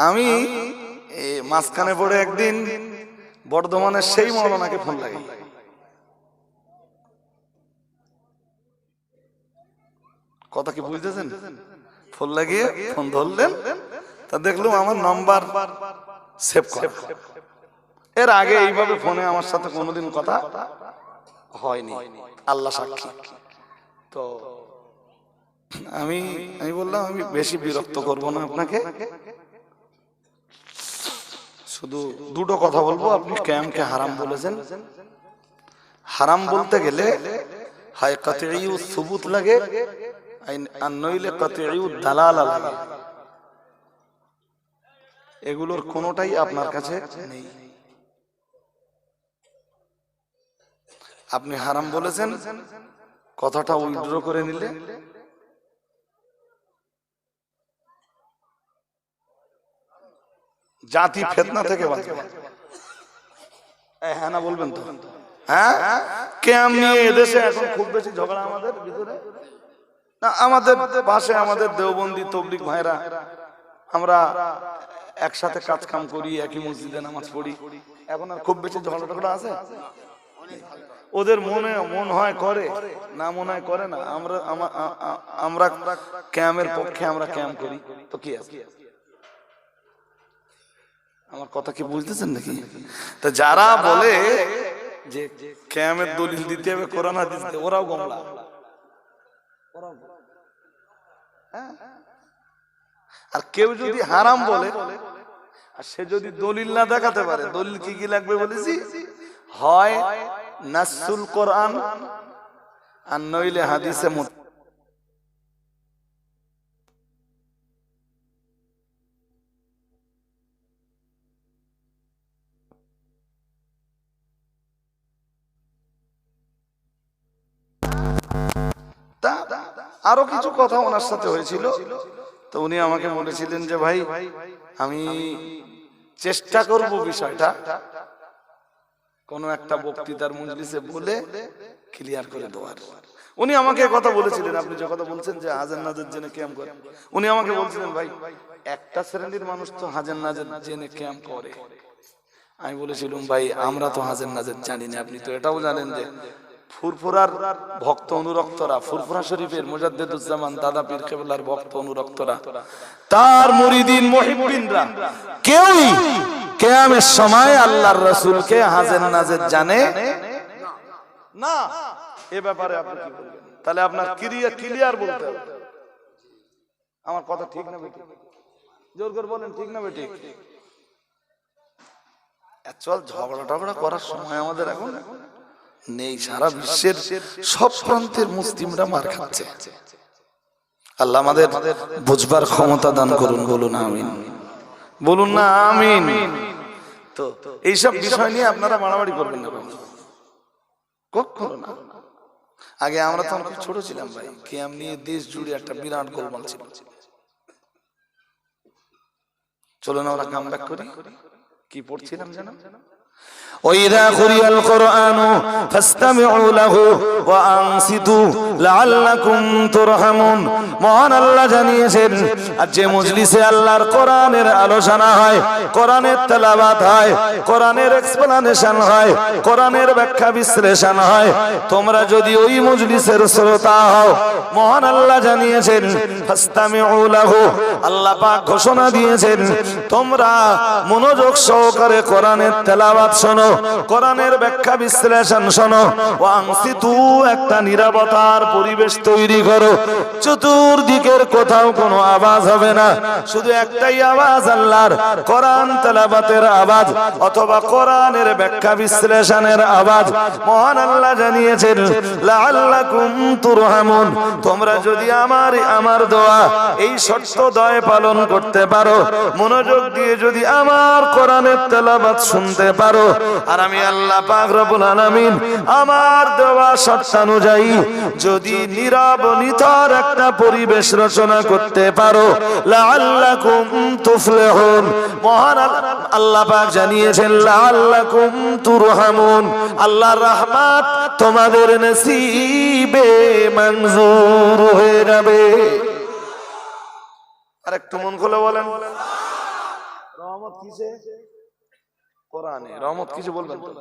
আমি মাঝখানে পড়ে একদিন বর্ধমানের সেই মৌলানাকে ফোন লাগাই। কথা কি বুঝতেছেন? ফোন লাগিয়ে ফোন ধরলেন, তা দেখলাম আমার নাম্বার সেভ করা। এর আগে এইভাবে ফোনে আমার সাথে কোনোদিন কথা হয়নি, আল্লাহ সাক্ষী। তো আমি বললাম আমি বেশি বিরক্ত করব না আপনাকে, শুধু দুটো কথা বলবো। আপনি ক্যামকে হারাম বলেছেন। হারাম বলতে গেলে হয় কাতঈ সুবুত লাগে আর নইলে কাতঈ দালালা লাগে। এগুলোর কোনোটাই আপনার কাছে নেই। আপনি হারাম বলেছেন, কথাটা উইথড্র করে নিলে জাতি ফিতনা থেকে বাঁচবে। হ্যাঁ না বলবেন তো? হ্যাঁ, ক্যাম নিয়ে এদেশে এখন খুব বেশি ঝগড়া আমাদের ভিতরে না। আমাদের পাশে আমাদের দেওবন্দি তবলিগ ভাইরা, আমরা একসাথে কাজ কাম করি, একই মসজিদে নামাজ পড়ি। এখন আর খুব বেশি ঝগড়া টগড়া আছে? ওদের মন হয় করে, না মনে হয় করে না। আমরা ক্যামের পক্ষে, আমরা ক্যাম করি তো কি আছে? আমার কথা কি বুঝতেছেন নাকি? তা যারা বলে যে কিয়ামতের দলিল দিতে হবে কোরআন হাদিস দিয়ে, ওরাও গোমরা। আর কেউ যদি হারাম বলে আর সে যদি দলিল না দেখাতে পারে, দলিল কি কি লাগবে বলেছি? হয় নাসুল কোরআন আর নইলে হাদিসে আরো কিছু কথা ওনার সাথে হয়েছিল। তো উনি আমাকে বলেছিলেন যে ভাই আমি চেষ্টা করব বিষয়টা কোন একটা বক্তৃতার মজলিসে বলে ক্লিয়ার করে দেওয়ার। উনি আমাকে কথা বলেছিলেন, আপনি যে কথা বলছেন যে হাজার নাজের জেনে ক্যাম্প করে, উনি আমাকে বলছিলেন ভাই একটা শ্রেণীর মানুষ তো হাজার নাজের জেনে ক্যাম্প করে। আমি বলেছিলাম ভাই আমরা তো হাজার নাজের জানি না, আপনি তো এটাও জানেন যে ফুরফুরার ভক্ত অনুরক্তরা, ফুরফুরা শরীফের মুজাদ্দিদুজ্জামান দাদা পীর কেবলার ভক্ত অনুরক্তরা, তার মুরিদিন মুহিব্বিনরা কেউই কিয়ামের সময় আল্লাহর রাসূলকে হাজের নাজের জানে না। এ ব্যাপারে আপনি কি বলবেন? তাহলে আপনার ক্লিয়ার বলতে হবে। আমার কথা ঠিক না বেঠিক? জোর করে বলেন ঠিক না বেঠিক? চল ঝগড়া টগড়া করার সময় আমাদের এখন নেই। সারা বিশ্বের সব প্রান্তের মুসলিমরা মার খাচ্ছে। আল্লাহ আমাদের বুঝবার ক্ষমতা দান করুন। বলুন আমিন, বলুন না আমিন। তো এইসব বিষয় নিয়ে আপনারা মারামারি করবেন না কখনো না। আগে আমরা তো অনেক ছোট ছিলাম ভাই, কিয়াম নিয়ে দেশ জুড়ে একটা বিরাট গোলমাল ছিল। চলো না আমরা কামব্যাক করি। কি পড়ছিলাম জানো? وَإِذَا قُرِئَ الْقُرْآنُ فَاسْتَمِعُوا لَهُ وَأَنصِتُوا لَعَلَّكُمْ تُرْحَمُونَ। মহান আল্লাহ জানিয়েছেন আর যে মজলিসে আল্লাহর কোরআনের আলোচনা হয়, কোরআনের তেলাওয়াত হয়, কোরআনের এক্সপ্লেনেশন হয়, কোরআনের ব্যাখ্যা বিশ্লেষণ হয়, তোমরা যদি ওই মজলিসের শ্রোতা হও, মহান আল্লাহ জানিয়েছেন ফাসতামিউ লাহু, আল্লাহ পাক ঘোষণা দিয়েছেন তোমরা মনোযোগ সহকারে কোরআনের তেলাওয়াত শোনো, কোরআনের ব্যাখ্যা বিশ্লেষণ শোনো। ওয়াংসিতু, একটা নীরবতার পরিবেশ তৈরি করো। চতুর্দিকের কোথাও কোনো আওয়াজ হবে না, শুধু একটাই আওয়াজ আল্লাহর কোরআন তেলাওয়াতের আওয়াজ অথবা কোরআনের ব্যাখ্যা বিশ্লেষণের আওয়াজ। মহান আল্লাহ জানিয়েছেন লাআল্লাকুম তুরহামুন, তোমরা যদি আমার দোয়া এই শর্ত দয় পালন করতে পারো, মনোযোগ দিয়ে যদি আমার কোরআনের তেলাওয়াত শুনতে পারো, আর আমি আল্লাহ পাক রব্বুল আলামিন আমার দেওয়া শর্তানুযায়ী যদি নীরব নিথর একটা পরিবেশ রচনা করতে পারো, লাআল্লাকুম তুফলিহুন, মহান আল্লাহ পাক জানিয়েছেন লাআল্লাকুম তুরহামুন, আল্লাহর রহমত তোমাদের নসিবে মঞ্জুর হয়ে যাবে। আর একটু মন খুলে বলেন রহমত কিসে? কোরআনে। রহমত কিছু বলবেন তো?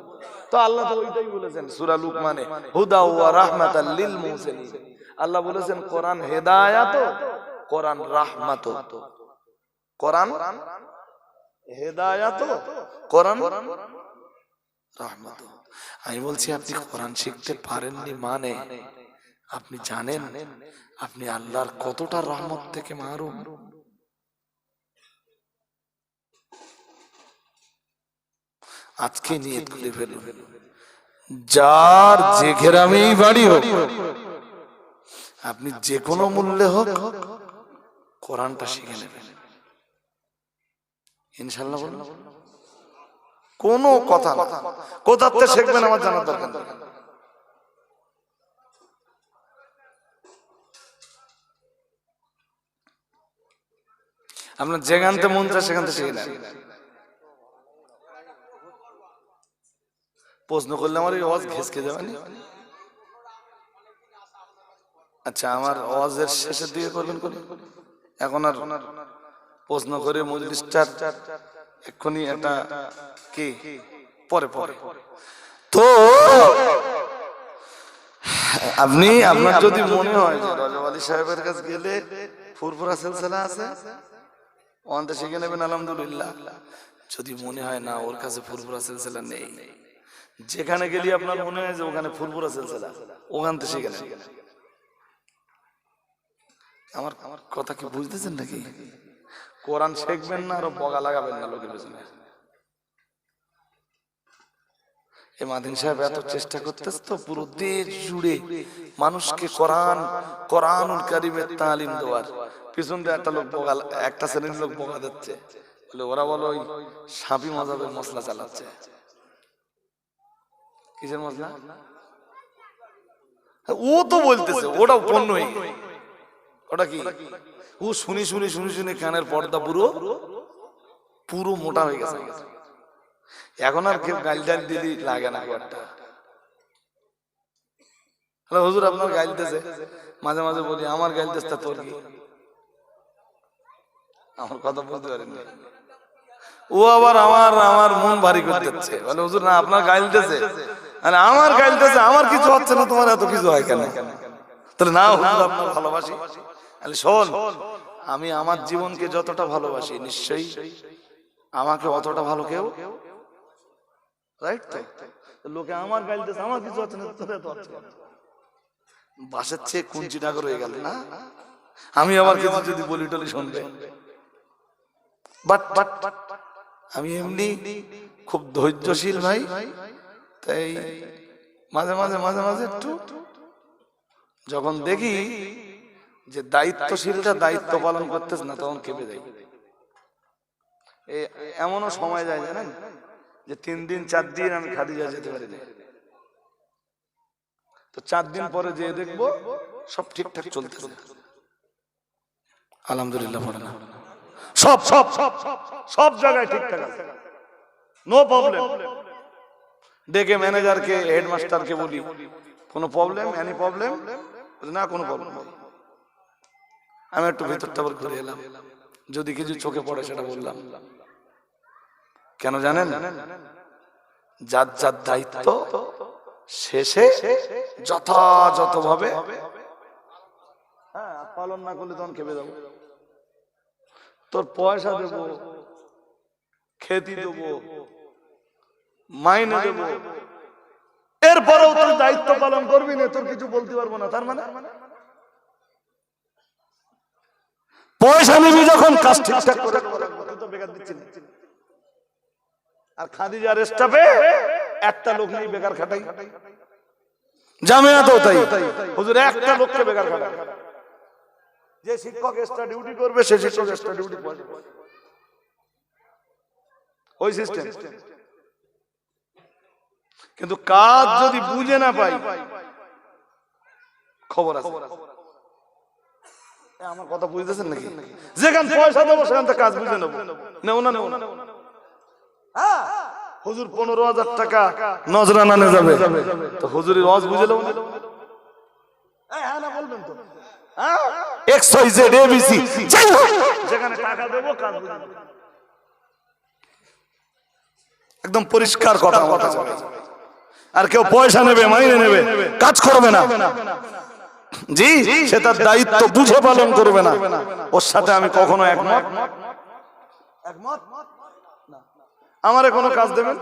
তো আল্লাহ তো ওইটাই বলেছেন সূরা লুকমানে, হুদা ওয়া রাহমাতাল লিল মুহসিনিন। আল্লাহ বলেছেন কোরআন হেদায়াত, কোরআন রাহমাত। কোরআন হেদায়াত, কোরআন রাহমাত। আমি বলছি আপনি কোরআন শিখতে পারেননি মানে আপনি জানেন আপনি আল্লাহর কতটা রহমত থেকে মাহরুম। আজকে নিয়ত করে ফেলুন, যার যে গ্রামেই বাড়ি হোক, আপনি যে কোনো মূল্যে হোক কোরআনটা শিখে নেবেন ইনশাআল্লাহ। বলুন, কোনো কথা না, কোথাতে শিখবেন আমার জানার দরকার নেই। আপনার যেখানতে মন চায় সেখান থেকে শিখে নেন। প্রশ্ন করলে আমার এই আওয়াজ ঘেঁষকে যাবে না। আচ্ছা, আমার আওয়াজের শেষের দিকে করবেন। এখন আর প্রশ্ন করে মজলিসটার এক্ষুনি একটা কি পরে পরে তো আপনি আপনার যদি মনে হয় যে রজব আলী সাহেবের কাছে গেলে ফুরফুরা সিলসিলা আছে ওখানে শিখে নেবেন আলহামদুলিল্লাহ। যদি মনে হয় না ওর কাছে ফুরফুরা সিলসিলা নেই, যেখানে গেলে আপনার মনে হয় যে ওখানে ফুরফুরা সিলসিলা, ওখান থেকে শিখে নেবেন। আমার কথা কি বুঝতেছেন নাকি? কোরআন শিখবেন না আর বগা লাগাবেন না লোকের পেছনে। এই মাদিন সাহেব এত চেষ্টা করতেছে তো পুরো দেশ জুড়ে মানুষকে কোরআনুল কারীমের তালিম দেওয়ার, পিছন দিয়ে একটা লোক বগা, একটা শ্রেণীর লোক বগা দিচ্ছে, বলে ওরা বলো ওই শাফি মাযহাবের মশলা চালাচ্ছে। কিসের মশলা? ও তো বলতেছে ওটা পণ্য হয়ে গেছে। ওটা কি? ও শুনি শুনি শুনি শুনি কানের পর্দা পুরো মোটা হয়ে গেছে। এখন আর কেউ গাইল টাইল দিদি লাগে না একটা। হ্যালো হুজুর, আপনার গাইলতেছে, মাঝে মাঝে বলি আমার গাইলতেছে তোর কি? আমার কথা বলতে পারেন না। ও আবার আমার মন ভারী করতেছে, বলে হুজুর না আপনার গাইলতেছে, মানে আমার গাইলতেছে, আমার কিছু হচ্ছে না, তোমার এত কিছু হয় কেন? তাহলে না হুজুর আপনার ভালোবাসি। শোন, আমি আমার জীবনকে যতটা ভালোবাসি নিশ্চয়ই আমাকে অতটা ভালো কেউ, রাইট? তো লোকে আমার গাইলতেছে, আমার কিছু হচ্ছে না, তোর এত হচ্ছে না। বাসের চেয়ে কুঞ্চি ডাগর হয়ে গেল না? আমি আবার কিছু যদি বলি টলি শুনবে। বাট আমি এমনি খুব ধৈর্যশীল ভাই, তাই মাঝে মাঝে মাঝে মাঝে একটু যখন দেখি যে দায়িত্বশীলটা দায়িত্ব পালন করতেছে না, তখন কেঁপে যাই। এমনও সময় যায় জানেন যে 3 দিন 4 দিন আমি খাদিজা যেতে পারি না, তো 4 দিন পরে যেয়ে দেখবো সব ঠিকঠাক চলতেছে আলহামদুলিল্লাহ। পড়ে না সব সব সব সব জায়গায় ঠিকঠাক আছে, নো প্রবলেম। ডেকে ম্যানেজারকে হেডমাস্টারকে বলি কোনো প্রবলেম, এনি প্রবলেম? না কোনো প্রবলেম। আমি একটু ভিতরটা আবার ঘুরে এলাম, যদি কিছু চোখে পড়ে সেটা বললাম। কেন জানেন? যার যার দায়িত্ব শেষে যথাযথভাবে পালন না করলে তখন খেপে যাবো। তোর পয়সা দেবো, খেতি দেবো, মাইনে দেবো, এরপরেও তোর দায়িত্ব পালন করবি না, তোর কিছু বলতে পারবো না। তার মানে পয়সা নিবি যখন কাজ ঠিকঠাক করে তো বেকার দিচ্ছি না। আর খাদিজার স্টাফে একটা লোক নেই বেকার খাটাই, জামিয়া তো তাই হুজুর একটা লোককে বেকার খাটাই। যে শিক্ষক এক্সট্রা ডিউটি করবে সে শিক্ষক এক্সট্রা ডিউটি করবে, ওই সিস্টেম। কিন্তু কাজ যদি বুঝে না পাই, খবর আছে। আমার কথা বুঝতেছেন নাকি? যেখান পয়সা দেবো সেখান থেকে কাজ বুঝে নেবো, নেও না নেও না। হুজুর 15,000 টাকা নজরানা নিয়ে যাবে, তো হুজুরের ওয়াজ বুঝে নেবো না? হ্যাঁ না বলবেন তো? XYZ ABC যেখানে টাকা দেবো কাজ বুঝে নেবো। একদম পরিষ্কার কথা আমার কাছে। আর কেউ পয়সা নেবে, মাইনে নেবে, কাজ করবে না, জি সে তার দায়িত্ব বুঝে পালন করবে না, ওর সাথে আমি কখনো একমত না। আমারে কোনো কাজ দেবেন,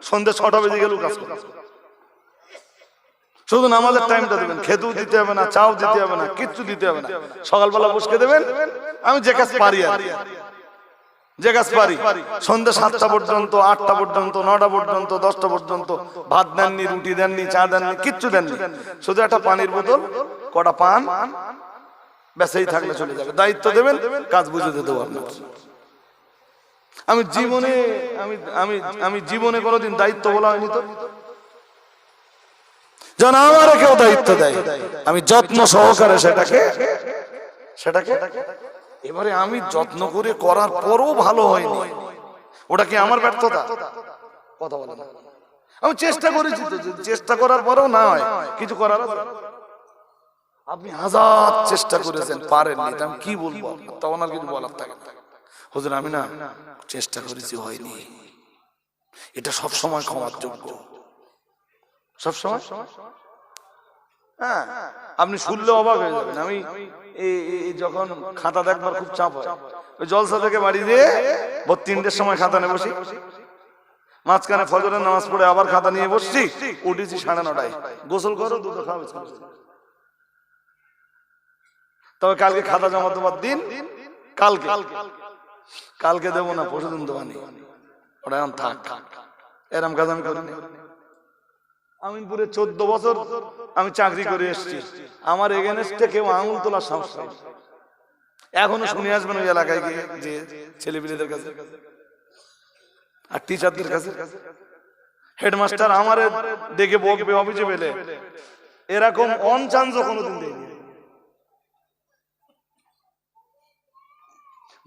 সন্ধ্যে 6টা বেজে গেল কাজ করবে, শুধু নামাজের টাইমটা দেবেন, খেতেও দিতে হবে না, চাও দিতে হবে না, কিচ্ছু দিতে হবে না, সকালবেলা বসকে দেবেন, আমি যে কাজ পারি আর যে কাজ পারি, সন্ধ্যে 7টা পর্যন্ত, 8টা পর্যন্ত, 9টা পর্যন্ত, 10টা পর্যন্ত ভাত দেননি, রুটি দেননি, চা দেননি, কিচ্ছু দেননি, শুধু একটা পানির বোতল, কটা পান, বেঁচেই থাকলে চলে যাবে। দায়িত্ব দেবেন, কাজ বুঝে দেবো আপনার। আমি জীবনে আমি আমি জীবনে কোনোদিন দায়িত্ব বলা হয়নি তো, যেন আমারে কেউ দায়িত্ব দেয় আমি যত্ন সহকারে সেটাকে এবারে আমি যত্ন করে করার পরও ভালো হয়নি, ওটা কি আমার ব্যর্থতা? কথা বলে না। আমি চেষ্টা করেছি তো, চেষ্টা করার পরেও না হয়, কিছু করার আছে? আপনি হাজার চেষ্টা করেছেন, পারেননি, আমি কি বলবো? তখন আর কিছু বলার থাকে না। হুজুর আমি না চেষ্টা করেছি, হয়নি। এটা সব সময় ক্ষমার যোগ্য, সব সময়। হ্যাঁ, আপনি শুনলে অবাক হয়ে যাবেন। আমি যখন খাতা দেখবার খুব চাপ হয়, ওই জলসা থেকে বাড়ি দিয়ে 3টের সময় খাতা নিয়ে বসি, মাঝখানে ফজরের নামাজ পড়ে আবার খাতা নিয়ে বসছি, উঠেছি 9:30টায়, গোসল করো, দুধ খাওয়া। তবে কালকে খাতা জমা দেওয়ার দিন, কালকে দেবো না, পরশুদিন দেবানি, ওটা এখন থাক, এরম কাজ আমি করিনি। আমিনপুরে 14 বছর আমি চাকরি করে এসেছি, আমার এগেনস্টে কেউ আঙুল তোলার সাহস নেই। এখনো শুনে আসবেন ওই এলাকায় গিয়ে যে ছেলেপিলেদের কাছে আর টিচারদের কাছে, হেডমাস্টার আমারে দেখে বকবে অফিসে পেলে, এরকম অন চান্স কোনোদিন দেয়নি।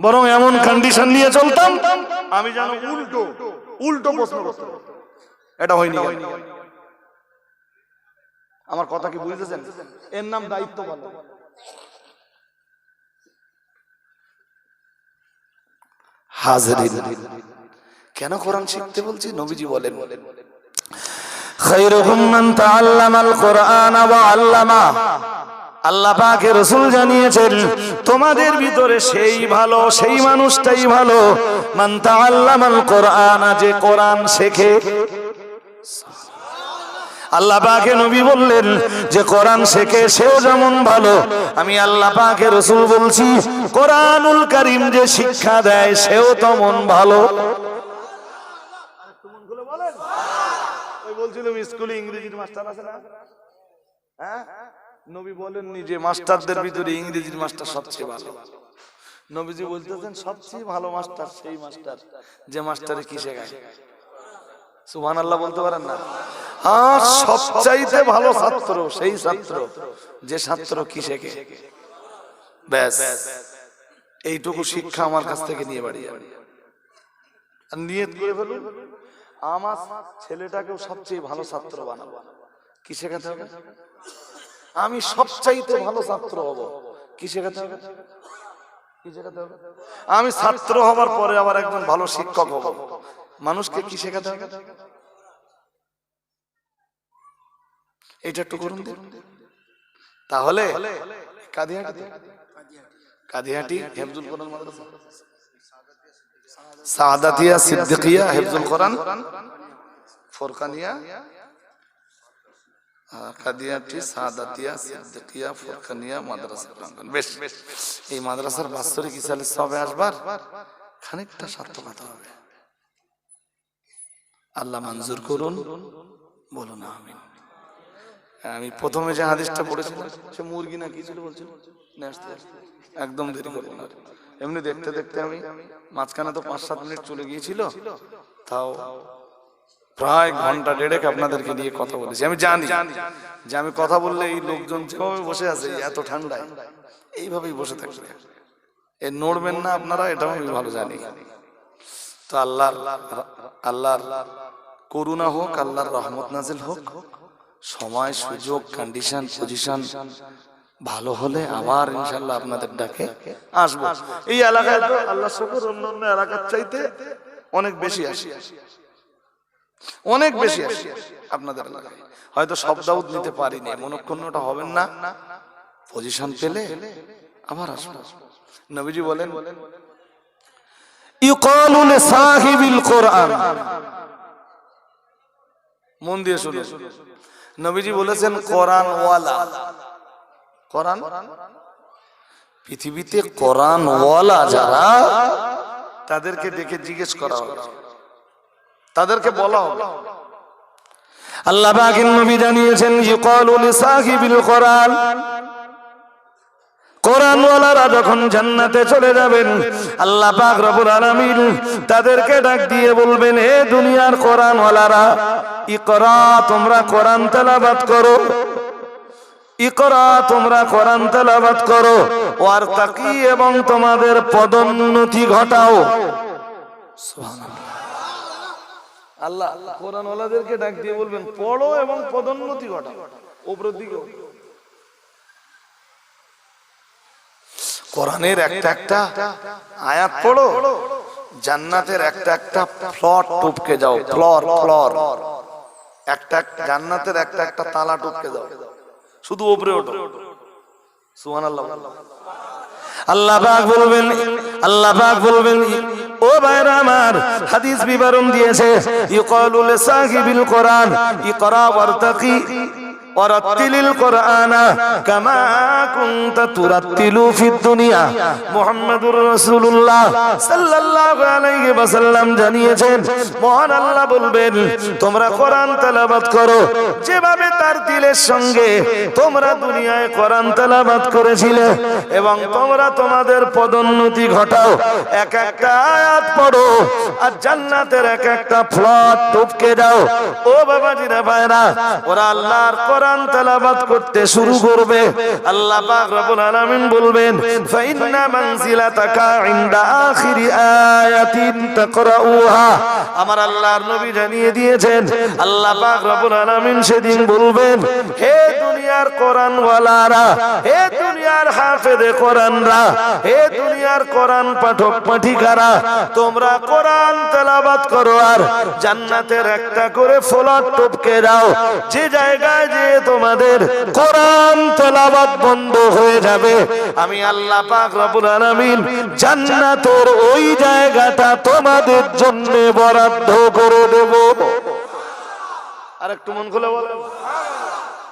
বরং এমন কন্ডিশন নিয়ে চলতাম আমি যেন উল্টো প্রশ্ন করতে, এটা হয়নি। আমার কথা কি বুঝতেছেন? এর নাম দায়িত্ব পালন। হাজরিন, কেন কোরআন শিখতে বলছি? নবীজি বলেন, খায়রুকুম মান তাআল্লামাল কোরআন ওয়া আল্লামা। আল্লাহ পাকে রাসূল জানিয়েছেন, তোমাদের ভিতরে সেই ভালো, সেই মানুষটাই ভালো, মান তাআল্লামাল কোরআন, যে কোরআন শেখে। আল্লাহ পাকে নবী বললেন যে কোরআন শেখে সেও যেমন ভালো, আমি আল্লাহ পাকে রাসূল বলছি কোরআনুল কারীম যে শিক্ষা দেয় সেও তেমন ভালো। ওই বলছিলাম স্কুলে ইংরেজির মাস্টার আছে না, হ্যাঁ, নবী বলেননি যে মাস্টারদের ভিতরে ইংরেজির মাস্টার সবচেয়ে ভালো। নবীজি বলতেছেন সবচেয়ে ভালো মাস্টার সেই মাস্টার যে মাস্টারে কি শেখায়। সুবহানাল্লাহ বলতে পারেন না? আর সবচাইতে ভালো ছাত্র সেই ছাত্র যে ছাত্র কি শেখে। ব্যাস এইটুকু শিক্ষা আমার কাছ থেকে নিয়ে বাড়ি যাবে। আর নিয়ত করে ফেলুন, আমার ছেলেটাকেও সবচেয়ে ভালো ছাত্র বানাবো। কি শেখাতে হবে? আমি সবচাইতে ভালো ছাত্র হব। কি শেখাতে হবে? আমি ছাত্র হবার পরে আবার একজন ভালো শিক্ষক হব। মানুষকে কি শেখাতে হবে? এটা একটু করুন তাহলে। কাদিয়াটি হিফজুল কোরআন মাদ্রাসা, সাআদাতিয়া সিদ্দিকিয়া হিফজুল কোরআন, ফুরকানিয়া, কাদিয়াটি সাআদাতিয়া সিদ্দিকিয়া ফুরকানিয়া মাদ্রাসা। বেশ, এই মাদ্রাসার বাৎসরিক ইসালে সবে আসবার খানিকটা সার্থকতা হবে। আল্লাহ মঞ্জুর করুন, বলুন আমিন। আমি প্রথমে যে হাদিসটা পড়েছিলাম, সে মুরগি না কি ছিল বলছিল, একদম দেরি করবো না। এমনি দেখতে দেখতে আমি মাঝখানে তো 5-7 মিনিট চলে গিয়েছিল, তাও প্রায় ঘন্টা দেড়েক আপনাদেরকে নিয়ে কথা বলেছি। আমি জানি যে আমি কথা বললে এই লোকজন যেভাবে বসে আছে এত ঠান্ডায় এইভাবেই বসে থাকবে, এ নড়বেন না আপনারা, এটাও আমি ভালো জানি। তো আল্লাহর করুণা হোক, আল্লাহর রহমত নাজিল হোক, সময় সুযোগ কন্ডিশন পজিশন ভালো হলে আবার ইনশাআল্লাহ আপনাদের ডাকে আসবো। এই এলাকায় তো আল্লাহ শুকর অন্যান্য এলাকার চাইতে অনেক বেশি আসি। অনেক বেশি আসে আপনাদের এলাকায়। হয়তো সব দাউদ নিতে পারিনি, মনক্ষুণ্ণটা হবেন না, পজিশন পেলে আবার আসবো। নবীজি বলেন ইউকালু লিসাহিবিল কোরআন, মন দিয়ে শুনুন, নবীজি বলেছেন কোরআন ওয়ালা, কোরআন পৃথিবীতে কোরআন ওয়ালা যারা, তাদেরকে দেখে জিজ্ঞেস করা হবে, তাদেরকে বলা হবে। আল্লাহ পাকের নবী জানিয়েছেন ইউকালু লিসাহিবিল কোরআন, কোরআন ওয়ালারা যখন জান্নাতে চলে যাবেন আল্লাহ পাক রব্বুল আলামিন তাদেরকে ডাক দিয়ে বলবেন, হে দুনিয়ার কোরআন ওয়ালারা, ইকরা, তোমরা কোরআন তেলাওয়াত করো, ইকরা, তোমরা কোরআন তেলাওয়াত করো, ওয়ারতাকি, এবং তোমাদের পদোন্নতি ঘটাও। সুবহানাল্লাহ। আল্লাহ কোরআন ওয়ালাদেরকে ডাক দিয়ে বলবেন পড়ো এবং পদোন্নতি ঘটাও, উপরের দিকে। কোরআনের একটা একটা আয়াত পড়ো, জান্নাতের একটা একটা ফ্লর টপকে যাও, ফ্লর ফ্লর, একটা জান্নাতের একটা একটা তালা টপকে যাও, শুধু উপরে ওঠো। সুবহানাল্লাহ। আল্লাহ পাক বলবেন, আল্লাহ পাক বলবেন, ও ভাইরা আমার, হাদিস বিবরণ দিয়েছে ইউকালু লিসাহিবিল কোরআন ইকরা ওয়ারতাকি ওয়ারাত্তিলিল কোরআনা কামা কুনতা তুরাত্তিলু ফিদ দুনিয়া। মুহাম্মাদুর রাসূলুল্লাহ সাল্লাল্লাহু আলাইহি ওয়াসাল্লাম জানিয়েছেন, মহান আল্লাহ বলবেন, তোমরা কোরআন তেলাওয়াত করো যেভাবে তার দিলের সঙ্গে তোমরা দুনিয়ায় কোরআন তেলাওয়াত করেছিলে, এবং তোমরা তোমাদের পদোন্নতি ঘটাও, এক একটা আয়াত পড়ো আর জান্নাতের এক একটা ফ্লর টপকে দাও। ও বাবাজিরা ভাইরা, ওরা আল্লাহর কোরআন তেলাওয়াত করতে শুরু করবে, আল্লাহ পাক রব্বুল আলামিন বলবেন, ফাইন্না মানজিলাতাকা ইনদা আখিরি আয়াতিন তাকরাউহা। আমার আল্লাহর নবী জানিয়ে দিয়েছেন, আল্লাহ পাক রব্বুল আলামিন সেদিন বলবেন, হে দুনিয়ার কোরআন ওয়ালারা, হে দুনিয়ার হাফেজে কোরআনরা, হে দুনিয়ার কোরআন পাঠক পাঠিকারা, তোমরা কোরআন তেলাওয়াত করো আর জান্নাতের একটা করে ফ্লর টপকে দাও। যে জায়গায় যে তোমাদের কোরআন তেলাওয়াত বন্ধ হয়ে যাবে, আমি আল্লাহ পাক রব্বুল আলামিন জান্নাতের ওই জায়গাটা তোমাদের জন্য বরাদ্দ করে দেব। আরেকটু মন খুলে বলেন।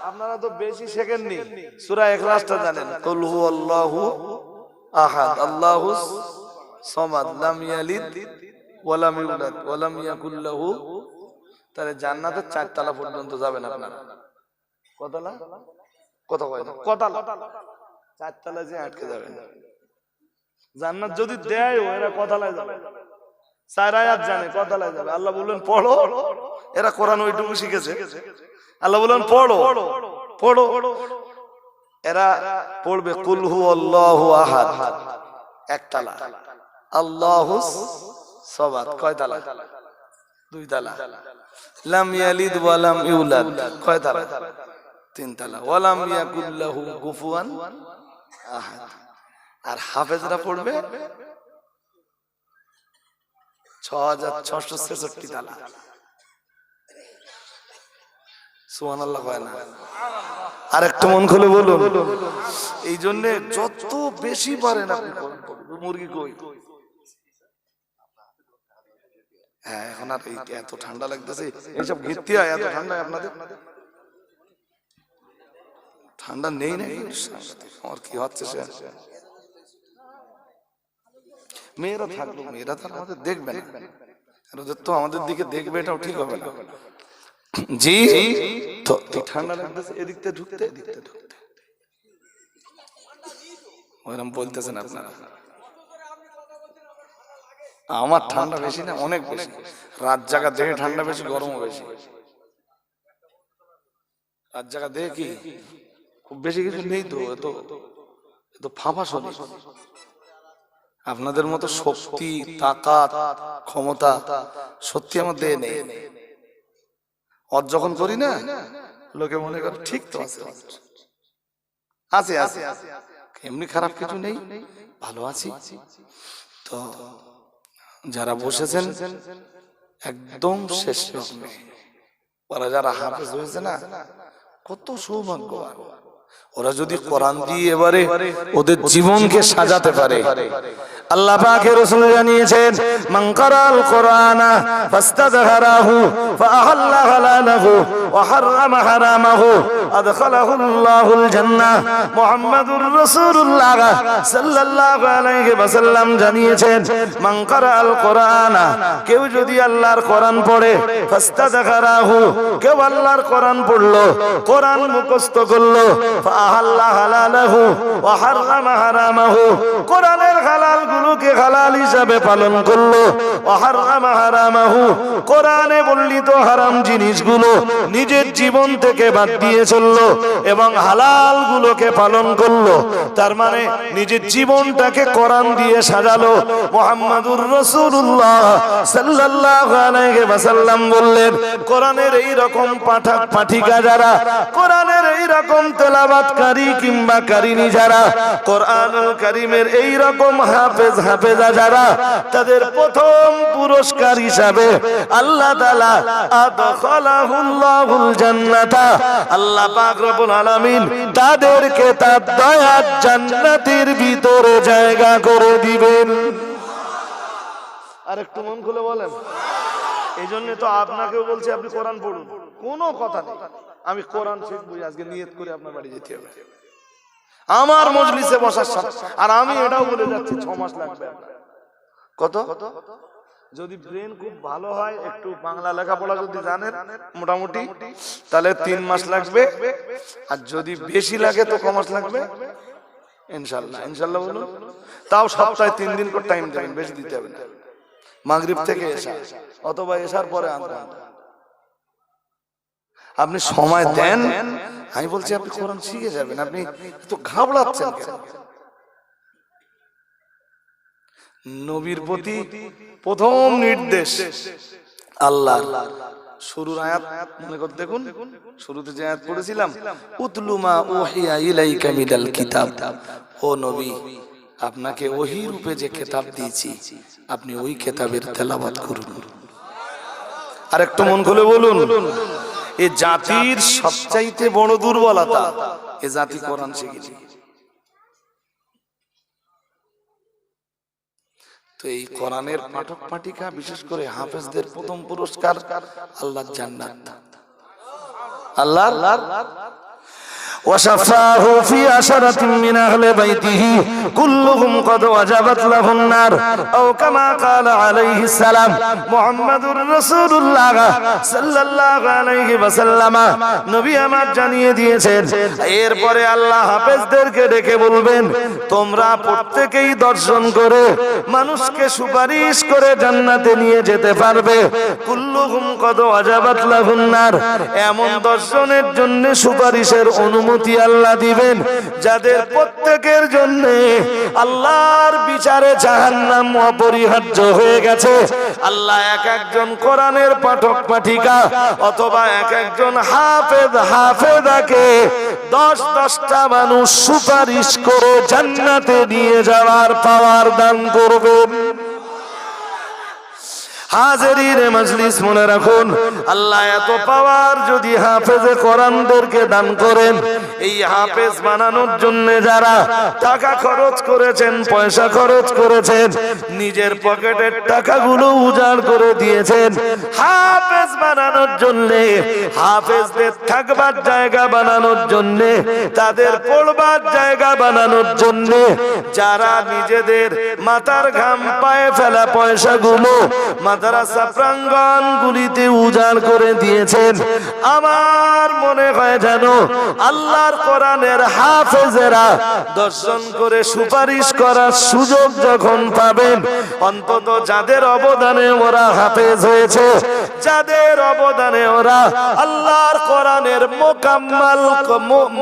আপনারা তো বেশি শেখেননি, সূরা ইখলাসটা জানেন, কুল হুয়াল্লাহু আহাদ আল্লাহুস সামাদ লাম ইয়ালিদ ওয়া লাম ইউলাদ ওয়া লাম ইয়াকুল লাহু। তাহলে জান্নাতের 4 তলা পর্যন্ত যাবেন আপনারা। কতলা? কত কয়? কতলা? 4 তলা যে আটকে যাবেন। জান্নাত যদি দেয় এরা কতলায় যাবে? 4 আয়াত জানে, কতলায় যাবে? আল্লাহ বললেন পড়ো, এরা কোরআন ওইটুকু শিখেছে। আল্লাহ বললেন পড়ো পড়ো, এরা পড়বে কুল হুয়াল্লাহু আহাদ 1 তলা, আল্লাহুস সামাদ কয় তলা? 2 তলা, লাম ইয়ালিদ ওয়া লাম ইউলাদ কয় তলা? 3 তলা, ওয়া লাম ইয়াকুল লাহু কুফুয়ান আহাদ। আর হাফেজরা পড়বে 6666 তলা। সুবহানাল্লাহ কয় না? আর একটু মন খুলে বলুন। এই জন্য যত বেশি পারেন আপনি মুরগি কই। হ্যাঁ, এখন আর এত ঠান্ডা লাগতেছে, এইসব ঘিরতে হয়, এত ঠান্ডা আপনাদের? ঠান্ডা নেই না? আমার কি হচ্ছে? মেয়েরা থাকলো, মেয়েরা তো আমাদের দেখবে না, ওদের তো আমাদের দিকে দেখবে, এটাও ঠিক হবে না। জি, তো ঠান্ডা লাগতেছে, এদিকতে ঢুকতে এদিকতে ঢুকতে ওইরকম বলতেছেন আপনারা। আমার ঠান্ডা বেশি না, অনেক বেশি। রাত জায়গা দেখে ঠান্ডা বেশি, গরমও বেশি। রাত জায়গা দেখে কি খুব বেশি কিছু নেই তো, এত ফাঁপা শরীর। আপনাদের মতো শক্তি, তাকাত, ক্ষমতা সত্যি আমার দেহে নেই। অত যখন করি না, লোকে মনে করে ঠিক তো আছে, আছে আছে, এমনি খারাপ কিছু নেই, ভালো আছি। তো যারা বসেছেন একদম শেষ রকমে। ওরা যারা হাফেজ হয়েছে না, কত সৌভাগ্যবান। ওরা যদি কোরআন দিয়ে এবারে ওদের জীবনকে সাজাতে পারে। আল্লাহ পাকের রাসূল জানিয়েছেন, মান কারাল কোরআনা ফাস্তাযহারাহু ফাআহাল্লা হালালাহু ওয়া হারামা হারামাহু আদখালাহুল্লাহুল জান্নাহ। মুহাম্মাদুর রাসূলুল্লাহ সাল্লাল্লাহু আলাইহি ওয়াসাল্লাম জানিয়েছেন, মান কারাল কোরআনা, কেউ যদি আল্লাহর কোরআন পড়ে, ফাস্তাযহারাহু, কেউ আল্লাহর কোরআন পড়লো, কোরআন মুখস্থ করলো, ফাআহাল্লা হালালাহু ওয়া হারামা হারামাহু, কোরআনের হালাল গুলোকে হালাল হিসাবে পালন করলো, ওয়া হারামা হারামাহু, কোরআনে বর্ণিত হারাম জিনিসগুলো নিজের জীবন থেকে বাদ দিয়ে চললো এবং হালাল গুলোকে পালন করলো। তার মানে নিজের জীবনটাকে কোরআন দিয়ে সাজালো। মুহাম্মাদুর রাসূলুল্লাহ সাল্লাল্লাহু আলাইহি ওয়াসাল্লাম বললেন, কোরআনের এই রকম পাঠক পাঠিকা যারা, কোরআনের এই রকম তেলাওয়াতকারী কিংবা কারিনী যারা, কোরআনুল কারীমের এই রকম হাফেজ হাফেজা যারা, তাদের প্রথম পুরস্কার হিসাবে আল্লাহ তাআলা আদখালাহুল্লাহুল জান্নাতা, আল্লাহ পাক রব্বুল আলামিন তাদেরকে তার দয়ার জান্নাতের ভিতরে জায়গা করে দিবেন। আর একটু মন খুলে বলেন। এই জন্য তো আপনাকেও বলছি আপনি কোরআন পড়ুন, কোনো কথা নেই। আমি কোরআন শিখবো, আজকে নিয়ত করে আপনার বাড়ি যেতে হবে আমার মজলিসে বসার সাথে। আর আমি এটাও বলে যাচ্ছি 6 মাস লাগবে। কত? যদি ব্রেন খুব ভালো হয়, একটু বাংলা লেখাপড়া যদি জানেন মোটামুটি, তাহলে 3 মাস লাগবে। আর যদি বেশি লাগে তো কয় মাস লাগবে? ইনশাআল্লাহ। ইনশাআল্লাহ বলুন। তাও সপ্তাহে 3 দিন করে টাইম দেবেন, বেশি দিতে হবে না। মাগরিব থেকে এশা অথবা এশার পরে আনতে আপনি সময় দেন। আমি বলছি আপনি কোরআন শিখে যাবেন। আপনি তো ঘাবড়াচ্ছেন কেন? নবীর প্রতি প্রথম নির্দেশ আল্লাহ শুরুর আয়াত মনে করে দেখুন। শুরুতে যে আয়াত পড়েছিলাম, উতলু মা উহিয়া ইলাইকা মিনাল কিতাব, ও নবী আপনাকে ওহী রূপে যে কিতাব দিয়েছি আপনি ওই কিতাবের তেলাওয়াত করুন। আর একটু মন খুলে বলুন, এই জাতির সবচাইতে বড় দুর্বলতা, এই জাতি কোরআন শিখেছে। তো এই কোরআনের পাঠক পাঠিকা, বিশেষ করে হাফেজদের প্রথম পুরস্কার আল্লাহর জান্নাত। আল্লাহ وشفاه في عشرة من أهل بيته كلهم قد وجبت له النار أو كما قال عليه السلام। محمد رسول الله صلى الله عليه وسلم নবী আমার জানিয়ে দিয়েছেন, এরপরে আল্লাহ হাফেজদেরকে ডেকে বলবেন, তোমরা প্রত্যেকেই দর্শন করে মানুষকে সুপারিশ করে জান্নাতে নিয়ে যেতে পারবে। কুল্লুহুম কদ ওয়াজাবাত লাহুন নার, এমন দর্শনের জন্য সুপারিশের অনুমতি আল্লাহ দিবেন যাদের প্রত্যেকের জন্য আল্লাহর বিচারে জাহান্নাম অপরিহার্য হয়ে গেছে। আল্লাহ এক একজন কোরআনের পাঠক পাঠিকা অথবা এক একজন হাফেজ হাফেজাকে 10-10টা মানুষ সুপারিশ করে জান্নাতে নিয়ে যাওয়ার পাওয়ার দান করবেন। হাজিরিনে মজলিস মনে রাখুন, আল্লাহ এত পাওয়ার যদি হাফেজে কোরআনদেরকে দান করেন, এই হাফেজ বানানোর জন্য যারা টাকা খরচ করেছেন, পয়সা খরচ করেছেন, নিজের পকেটের টাকাগুলো উজাড় করে দিয়েছেন হাফেজ বানানোর জন্য, হাফেজদের থাকবার জায়গা বানানোর জন্য, তাদের পড়বার জায়গা বানানোর জন্য, যারা নিজেদের মাথার ঘাম পায়ে ফেলা পয়সাগুলো মাদ্রাসা প্রাঙ্গণ গুলিতে উজাড় করে দিয়েছেন, আমার মনে হয় যেন আল্লাহর কোরআনের হাফেজেরা দর্শন করে সুপারিশ করার সুযোগ যখন পাবেন, অন্তত যাদের অবদানে ওরা হাফেজ হয়েছে, যাদের অবদানে ওরা আল্লাহর কোরআনের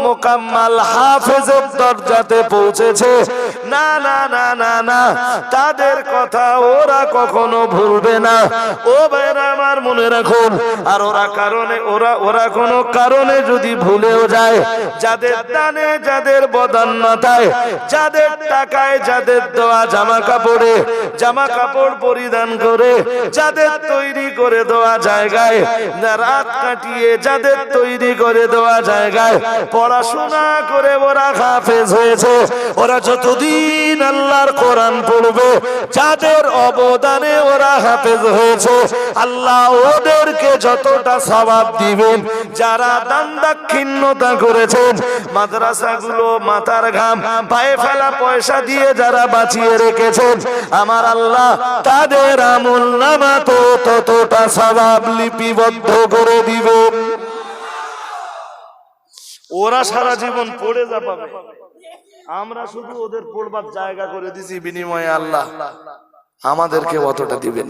মোকাম্মাল হাফেজের দরজাতে পৌঁছেছে, না না না না না, তাদের কথা ওরা কখনো ভুলবে না। ও ভাইরা আমার মনে রাখুন, আর ওরা কোনো কারণে যদি ভুলেও যায়, যাদের দানে, যাদের বদান্যতায়, যাদের টাকায়, যাদের দেওয়া জামা কাপড় পরিধান করে, যাদের তৈরি করে দেওয়া জায়গায়, রাত কাটিয়ে যাদের তৈরি করে দেওয়া জায়গায় পড়াশোনা করে ওরা হাফেজ হয়েছে, ওরা যতদিন আল্লাহর কোরআন পড়বে, যাদের অবদানে ওরা হাফেজ হয়েছে, আল্লাহ ওদেরকে যতটা সওয়াব দিবেন। যারা দান দাক্ষিণ্যতা করেছেন, মাদ্রাসাগুলো মাথার ঘাম পায়ে ফেলা পয়সা দিয়ে যারা বাঁচিয়ে রেখেছেন, আমার আল্লাহ তাদের আমলনামা তো ততটা সওয়াব লিপিবদ্ধ করে দিবেন। ওরা সারা জীবন পড়ে যা পাবে, আমরা শুধু ওদের পড়বার জায়গা করে দিছি, বিনিময়ে আল্লাহ আমাদেরকে অতটা দিবেন।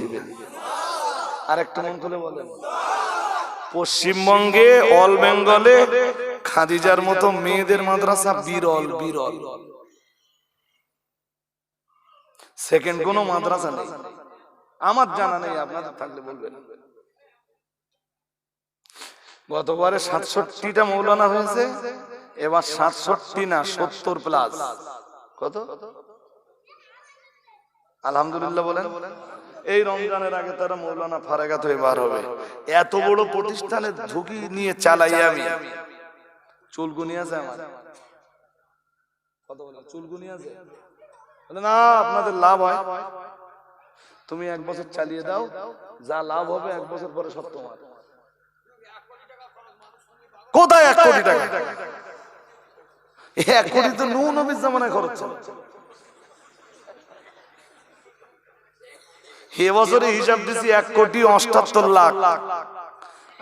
আরেকটা মন করে বলেন, পশ্চিমবঙ্গে অল বেঙ্গলে খাদিজার মতো মেয়েদের মাদ্রাসা বিরল বিরল, সেকেন্ড কোন মাদ্রাসা নেই, আমার জানা নেই, আপনাদের থাকলে বলবেন। গতবারে 67টা মৌলানা হয়েছে, এবার 67 না 70 প্লাস। কত? আলহামদুলিল্লাহ বলেন। এই রমজানের আগে তারা মৌলানা ফারাগাত হয়ে বার হবে। এত বড় প্রতিষ্ঠানের ঝুঁকি নিয়ে চালাই আমি। চুলগুনি আছে আমার, কত বলেন? চুলগুনি আছে না, আপনাদের লাভ হয়, তুমি 1 বছর চালিয়ে দাও, যা লাভ হবে 1 বছর পরে সব তোমার। কোথায় 1 কোটি টাকা? 1 কোটি তো নূহ নবীর জামানায় খরচ ছিল। এবছরে হিসাব দিছি 1,78,00,000,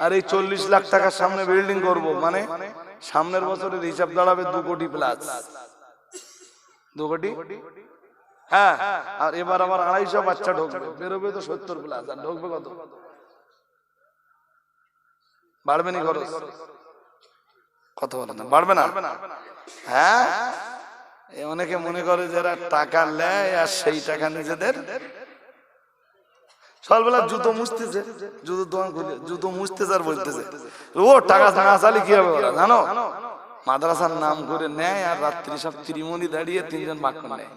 আর এই 40 লাখ টাকার সামনে বিল্ডিং করব, মানে সামনের বছরের হিসাব দাঁড়াবে 2 কোটি প্লাস। 2 কোটি, হ্যাঁ। আর এবার আবার 250 বাচ্চা ঢুকবে, বেরোবে তো 70 প্লাস। আর ঢুকবে কত? বাড়বে না খরচ? কত বলে না বাড়বে না? হ্যাঁ, অনেকে মনে করে যারা টাকা নেয় আর সেই টাকা নিজেদের, সকালবেলা জুতো মুছতেছে, জুতো দোকান খুলে জুতো মুছতেছে আর বলতেছে ও টাকা না চালি কি হবে জানো, মাদ্রাসার নাম করে নেয় আর রাত্রি সব ত্রিমণি দাঁড়িয়ে 3 জন বাক্য নেয়।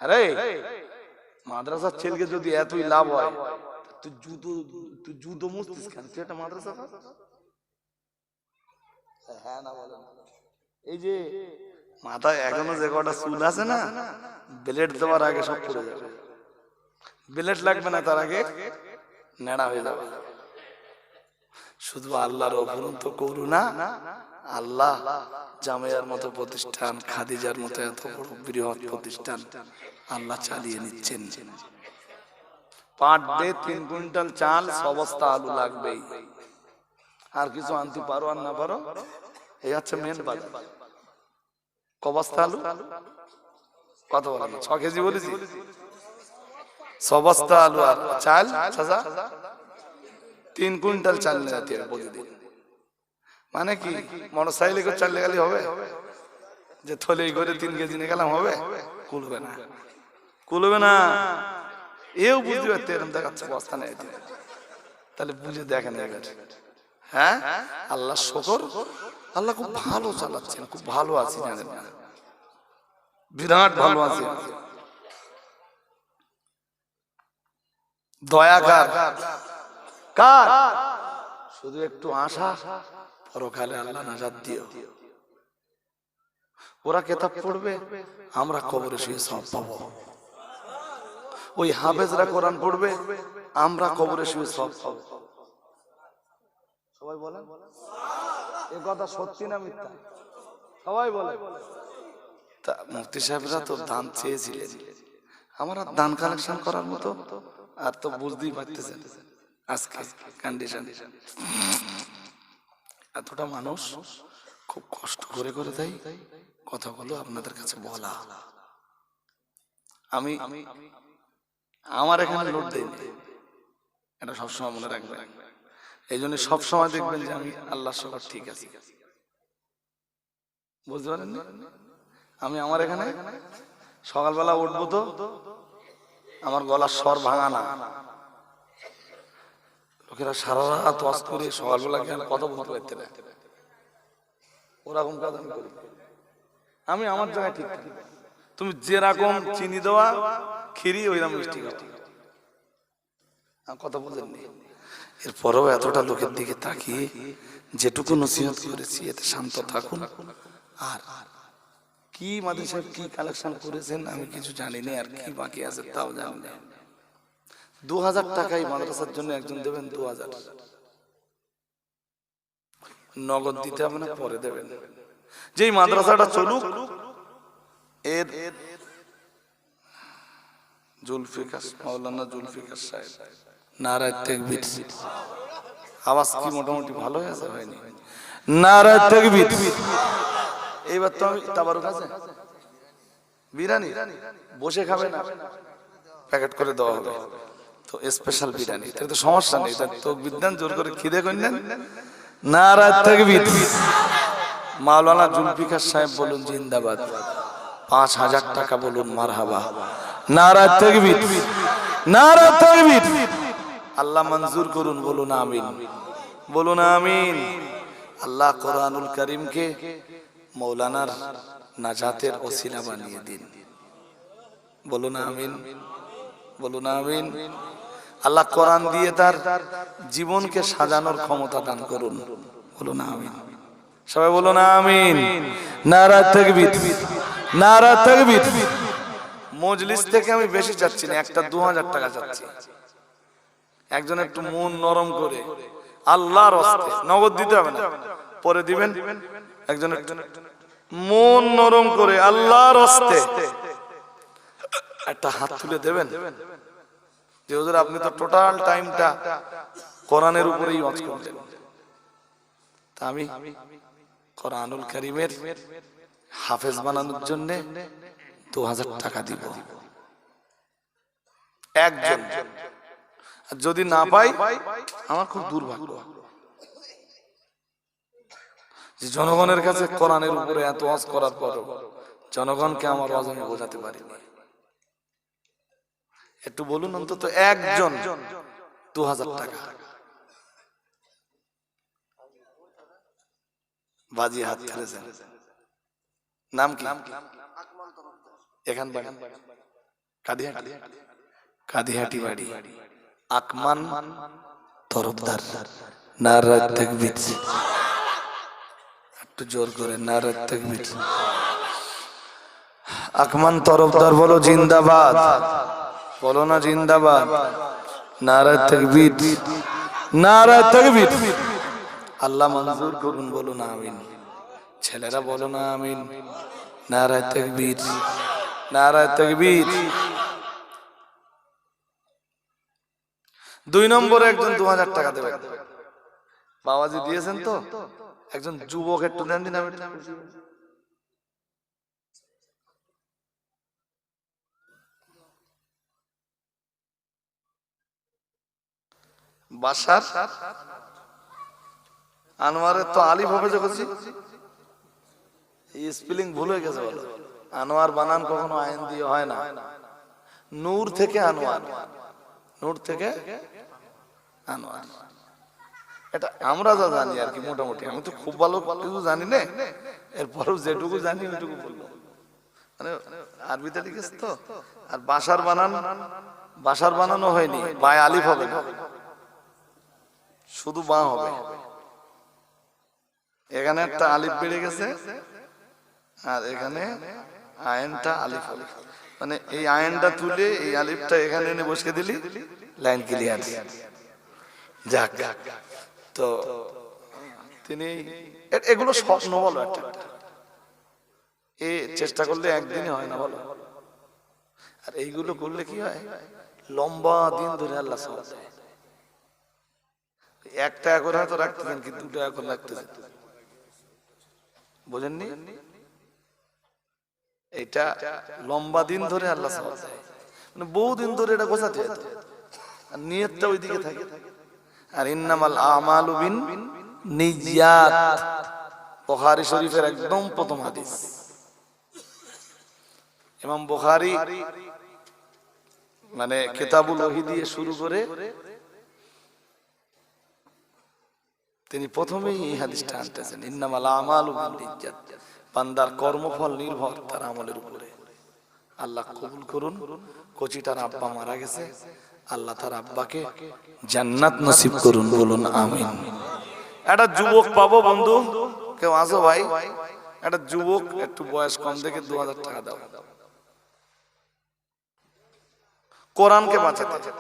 আরে মাদ্রাসার ছেলেকে যদি এতই লাভ হয়, তুই জুতো মুছতিস কেন? তুই একটা মাদ্রাসা। হ্যাঁ না বলেন? এই যে মাথায় এখনো যে কটা চুল আছে না, ব্লেড দেওয়ার আগে সব পড়ে যাবে। ব্লেড লাগবে না, তার আগে নেড়া হয়ে যাবে। শুধু আল্লাহর অফুরন্ত করুণা, আল্লাহ জামিয়ার মতো প্রতিষ্ঠান, খাদিজার মতো এত বড় বৃহৎ প্রতিষ্ঠান আল্লাহ চালিয়ে নিচ্ছেন। পার ডে 3 কুইন্টাল চাল, 6 বস্তা আলু লাগবেই। আর কিছু আনতে পারো আর না পারো, এই হচ্ছে মেন বাজার। ক বস্তা আলু? কত বলেন? 6 কেজি বলেছি। 6 বস্তা আলু আর চাল, 3 কুইন্টাল চাল নিয়ে যেতে হবে প্রতিদিন। মানে কি মোটরসাইকেলে করে চাল লেগালি হবে? যে থলে করে 3 কেজি নিয়ে গেলাম হবে? কুলবে না, কুলবে না। এও বুঝতে পারতে এরকম দেখাচ্ছে বস্তা নেই, তাহলে বুঝে দেখেন এবার। হ্যাঁ, আল্লাহ শুকর, আল্লাহ খুব ভালো চালাচ্ছেন, খুব ভালো আছি, জানেন না? বিরাট ভালো আছি। দয়া কার? কার? শুধু একটু আশা, পরকালে আল্লাহ নাজাত দিও। ওরা কিতাব পড়বে, আমরা কবরে শুয়ে সব পাবো। ওই হাফেজরা কোরআন পড়বে, আমরা কবরে শুয়ে সব পাবো। সবাই বলেন এ কথা সত্যি না মিথ্যা? সবাই বলে। তা মুফতি সাহেবরা তো দান চেয়েছিলেন, আমার আর দান কালেকশন করার মতো আর তো বুঝতেই পারতেছেন আজকে কন্ডিশন। এতটা মানুষ খুব কষ্ট করে করে দেয় কথাগুলো আপনাদের কাছে বলা। আমি আমার এখানে লোড দেইনি, এটা সবসময় মনে রাখবেন। এই জন্য সবসময় দেখবেন যে আমি আল্লাহর সঙ্গে ঠিক আছি, বুঝতে পারেন? আমি আমার এখানে সকালবেলা উঠবো তো আমার গলার স্বর ভাঙা না। লোকেরা সারা রাত ওয়াজ করে সকালবেলা কথা বলতে পারতে না, ওরকম কাজ আমি করি। আমি আমার জায়গায় ঠিক থাকি। তুমি যেরকম চিনি দেওয়া খিরি ওইরকম মিষ্টি খাও। কথা বলেননি। এরপরেও এতটা লোকের দিকে তাকিয়ে যেটুকু নসিহত করেছি এতে শান্ত থাকুন। আর কি মাদুর সাহেব কি কালেকশন করেছেন আমি কিছু জানি না, আর কি বাকি আছে তাও জানি না। 2000 টাকাই মাদ্রাসার জন্য একজন দেবেন, 2000 নগদ দিতে হবে না, পরে দেবেন। যেই মাদ্রাসাটা চলুক এর জুলফিকার মাওলানা জুলফিকার সাহেব নারায়ে তাকবীর, আওয়াজ কি মোটামুটি ভালো হয়েছে হয়নি? নারায়ে তাকবীর। এইবার তো আমি তাবারুক আছে বিরিয়ানি বসে খাবে না, প্যাকেট করে দেওয়া হবে তো স্পেশাল বিরিয়ানি, তাহলে তো সমস্যা নেই। তো বিদ্যান জোর করে খিদে করলেন। নারায়ে তাকবীর। মাওলানা জুলফিকার সাহেব বলুন জিন্দাবাদ, 5000 টাকা বলুন মারহাবা। নারায়ে তাকবীর, নারায়ে তাকবীর। আল্লাহ মঞ্জুর করুন, বলুন আমিন, বলুন আমিন। আল্লাহ কোরআনুল কারীমকে মৌলানার নাজাতের ওসিলা বানিয়ে দিন, বলুন আমিন, বলুন আমিন। আল্লাহ কোরআন দিয়ে তার জীবনকে সাজানোর ক্ষমতা দান করুন, বলুন আমিন। সবাই বলুন আমিন। নারায়ে তাকবীর, নারায়ে তাকবীর। মজলিস থেকে আমি বেশি চাচ্ছি না, একটা 2000 টাকা চাচ্ছি। একজন একটু মন নরম করে আল্লাহর রাস্তে, নগদ দিতে হবে না, পরে দিবেন। একজন মন নরম করে আল্লাহর রাস্তে একটা হাত তুলে দেবেন যে হুজুর আপনি তো টোটাল টাইমটা কোরআনের উপরেই ওয়াজ করলেন, তা আমি কোরআনুল কারীমের হাফেজ বানানোর জন্য 2000 টাকা দিব একজন। যদি না পাই আমার খুব দুর্ভাগ্য যে জনগণের কাছে কোরআনের উপরে এত ওয়াজ করার পরও জনগণকে আমার ওয়াজ আমি বোঝাতে পারিনি। একটু বলুন অন্তত একজন 2000 টাকা। বাজি হাত তুলেছেন, নাম কি? এখান বাড়ি কাদিহাটি, কাদিহাটি বাড়ি। আকমান তরফদার। নারায়ে তাকবীর। একটু জোর করে নারায়ে তাকবীর। আকমান তরফদার বলো জিন্দাবাদ, বলো না জিন্দাবাদ। নারায়ে তাকবীর, নারায়ে তাকবীর। আল্লাহ মঞ্জুর করুন, বলুন আমিন। ছেলেরা বলো না আমিন। নারায়ে তাকবীর, নারায়ে তাকবীর। 2 নম্বরে একজন 2000 টাকা দেবেন। বাবাজি দিয়েছেন তো, একজন যুবক একটু দেন দিন। বাসার আনোয়ারের তো আলিফ হবে যখন এই স্পেলিং ভুল হয়ে গেছে, বলো। আনোয়ার বানান কখনো আইন দিয়ে হয় না, নূর থেকে আনোয়ার, নূর থেকে আনোয়ার। এটা আমরা যা জানি আর কি মোটামুটি, আমি তো খুব ভালো কিছু জানি না, এরপরেও যেটুকু জানি ওইটুকু বলবো। মানে আরবিতে লিখেছে তো। আর বাসার বানান, বাসার বানানো হয়নি, বায় আলিফ হবে না, শুধু বা হবে। এখানে একটা আলিফ বেড়ে গেছে আর এখানে আইনটা আলিফ হবে, মানে এই আইনটা তুলে এই আলিফটা এখানে এনে বসিয়ে দিলি, লাইন ক্লিয়ার। যাক, তো তিনি এগুলো স্বপ্ন বলো একটা, এই চেষ্টা করলে একদিনে হয় না বলো। আর এইগুলো করলে কি হয়, লম্বা দিন ধরে আল্লাহ সওয়াব দেয়। 1 টাকা করে হয়তো রাখতেছেন, কিন্তু 2 টাকা করে রাখতেছেন, বুঝেননি? এটা লম্বা দিন ধরে আল্লাহ সওয়াব দেয়, মানে বহু দিন ধরে এটা গোছাতে হয়, আর নিয়তটা ওইদিকে থাকে। আর ইন্নামাল আমালু বিন্নিয়াত, বুখারী শরীফের একদম প্রথম হাদিস। ইমাম বুখারী মানে কিতাবুল ওহী দিয়ে শুরু করে তিনি প্রথমেই এই হাদিসটা আনতেছেন, ইন্নামাল আমালু বিন্নিয়াত, বান্দার কর্মফল নির্ভর তার আমলের উপরে। আল্লাহ কবুল করুন। কচিটার আব্বা মারা গেছে, আল্লাহ তার আব্বাকে জান্নাত নসিব করুন, বলুন আমিন। একটা যুবক পাবো বন্ধু, কেউ আসো ভাই, একটা যুবক একটু বয়স কম দেখে 2000 টাকা দাও, কোরআনকে বাঁচাতে।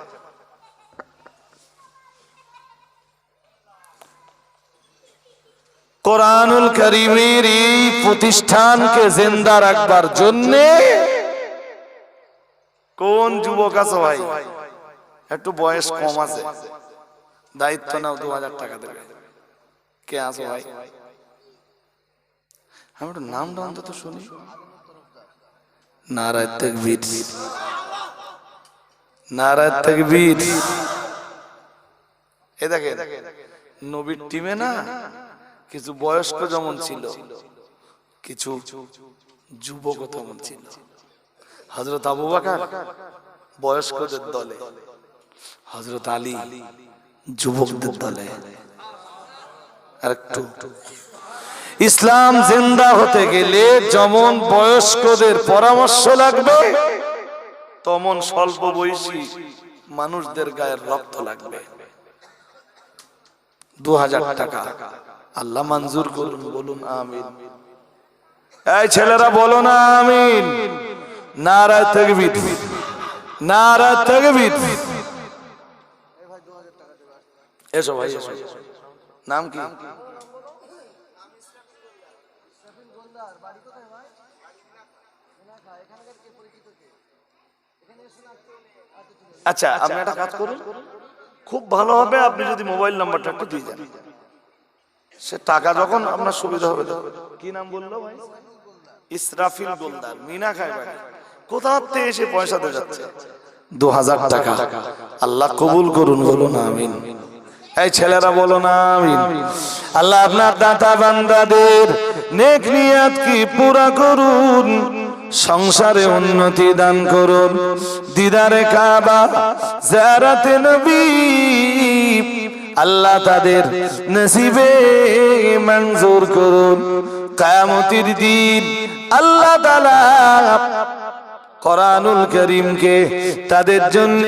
কোরআনুল কারীমের এই প্রতিষ্ঠানকে জিন্দা রাখবার জন্য কোন যুবক আছে ভাই, একটু বয়স কম আছে, দায়িত্ব নাও, 2000 টাকা দেবে। কে আছে ভাই? আমি একটু নামটা অন্তত শুনি। নারায়ে তাকবীর, নারায়ে তাকবীর। এ দেখে নবীর টিমে না কিছু বয়স্ক যেমন ছিল, কিছু যুবক তেমন ছিল। হযরত আবু বকর বয়স্কদের দলে, হযরত আলী যুবকদের দলে। আর একটু ইসলাম জিন্দা হতে গেলে যেমন বয়স্কদের পরামর্শ লাগবে, তেমন স্বল্প বয়সী মানুষদের গায়ের রক্ত লাগবে। 2000 টাকা আল্লাহ মঞ্জুর করুন, বলুন আমিন। এই ছেলেরা বলো না আমিন। নারায়ে তাকবীর, নারায়ে তাকবীর। এসো ভাই, এসো। নাম কি? আচ্ছা, আপনি একটা কাজ করুন, খুব ভালো হবে আপনি যদি মোবাইল নাম্বারটা একটু দিয়ে দেন। সে টাকা যখন আপনার সুবিধা হবে। কি নাম বললো ভাই? ইসরাফিল গোলদার, মিনা খায় বাড়ি। কোথা থেকে এসে পয়সা দিয়ে যাচ্ছে? 2000 টাকা আল্লাহ কবুল করুন, বলুন আমিন। এই ছেলেরা বলো না আমিন। আল্লাহ আপনার দাতা বান্দাদের নেক নিয়াত কি পুরা করুন, সংসারে উন্নতি দান করুন, দিদারে কাবা জিয়ারতে নবী আল্লাহ তাদের নসিবে মঞ্জুর করুন। কিয়ামতের দিন আল্লাহ তাআলা কোরআনুল কারীমকে তাদের জন্য